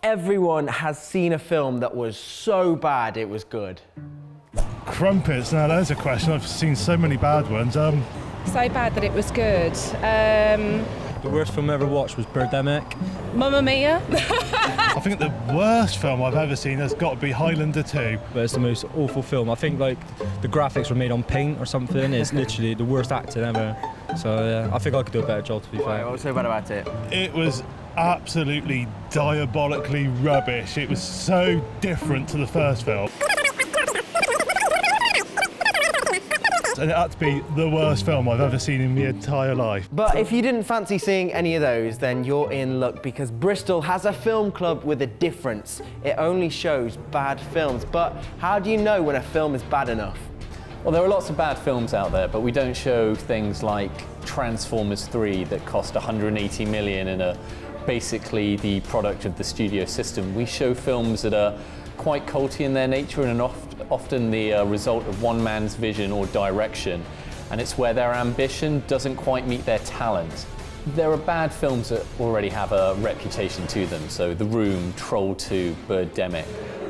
everyone has seen a film that was so bad it was good? Crumpets, now there's a question. I've seen so many bad ones. So bad that it was good. The worst film I ever watched was Birdemic. Mamma Mia. I think the worst film I've ever seen has got to be Highlander 2. But it's the most awful film. I think like the graphics were made on paint or something. It's literally the worst acting ever. So yeah, I think I could do a better job, to be fair. What was so bad about it? It was absolutely diabolically rubbish. It was so different to the first film. And it had to be the worst film I've ever seen in my entire life. But if you didn't fancy seeing any of those, then you're in luck, because Bristol has a film club with a difference. It only shows bad films. But how do you know when a film is bad enough? Well, there are lots of bad films out there, but we don't show things like Transformers 3 that cost 180 million and are basically the product of the studio system. We show films that are quite culty in their nature and often the result of one man's vision or direction, and it's where their ambition doesn't quite meet their talent. There are bad films that already have a reputation to them, so The Room, Troll 2, Birdemic,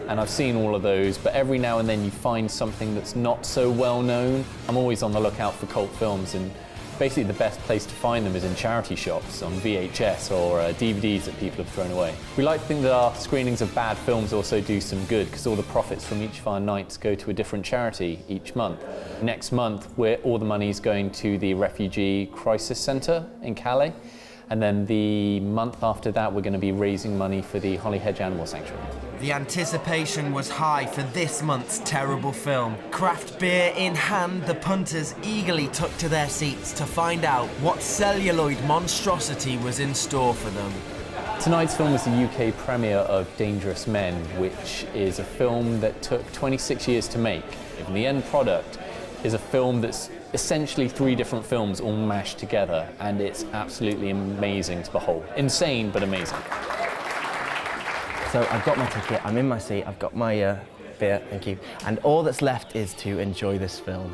and I've seen all of those, but every now and then you find something that's not so well known. I'm always on the lookout for cult films, and basically the best place to find them is in charity shops, on VHS or DVDs that people have thrown away. We like to think that our screenings of bad films also do some good, because all the profits from each of our nights go to a different charity each month. Next month, all the money is going to the Refugee Crisis Centre in Calais, and then the month after that we're going to be raising money for the Hollyhedge Animal Sanctuary. The anticipation was high for this month's terrible film. Craft beer in hand, the punters eagerly took to their seats to find out what celluloid monstrosity was in store for them. Tonight's film was the UK premiere of Dangerous Men, which is a film that took 26 years to make. And the end product is a film that's essentially 3 different films all mashed together, and it's absolutely amazing to behold. Insane, but amazing. So I've got my ticket, I'm in my seat, I've got my beer, thank you, and all that's left is to enjoy this film.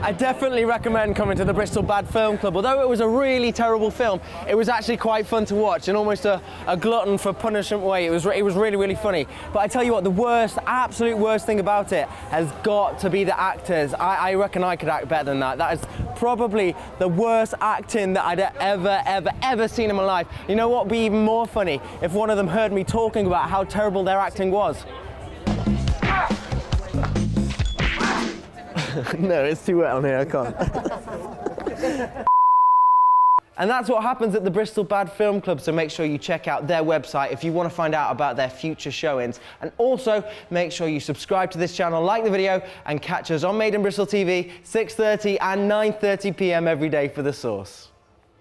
I definitely recommend coming to the Bristol Bad Film Club. Although it was a really terrible film, it was actually quite fun to watch, and almost a glutton for punishment way. It was really, really funny. But I tell you what, the worst, absolute worst thing about it has got to be the actors. I reckon I could act better than that. That is probably the worst acting that I'd ever seen in my life. You know what would be even more funny? If one of them heard me talking about how terrible their acting was. No, it's too wet on here, I can't. And that's what happens at the Bristol Bad Film Club, so make sure you check out their website if you want to find out about their future showings. And also, make sure you subscribe to this channel, like the video, and catch us on Made in Bristol TV, 6:30 and 9:30 p.m. every day for The Source.